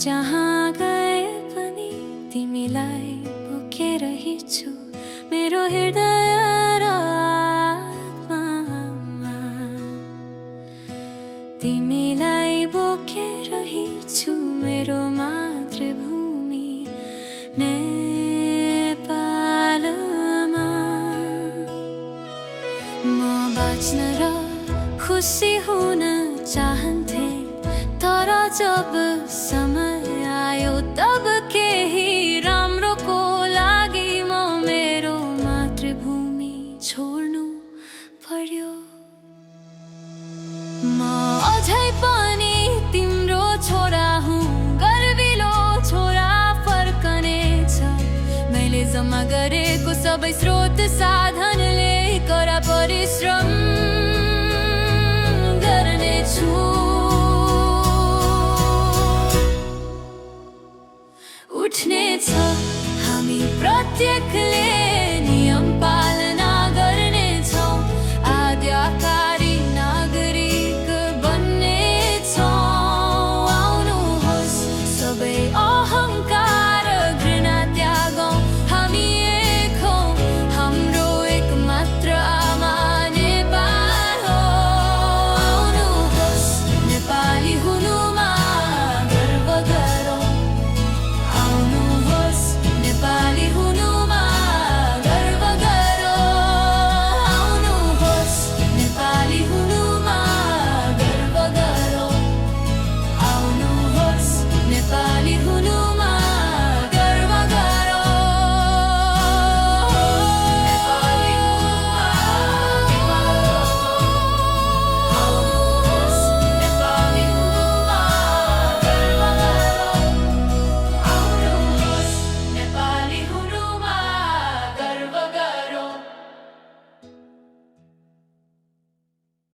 जहाँ गए पनि तिमीलाई बोकेर हिँड्छु मेरो हृदय र आत्मामा। तिमीलाई बोकेर हिँड्छु मेरो मातृभूमि नेपालमा। म बाँच्न र खुसी हुन चाहन्थे, तर जब समय आयो तब केही राम्रोको लागि म मेरो मातृभूमि छोड्नु पर्यो। म अझै पनि तिम्रो छोरा हुँ, गर्विलो छोरा फर्कने छ। मैले जम्मा गरेको सबै स्रोत साधनले कडा परिश्रम गर्नेछु। उठ्नेछ हामी प्रत्येकले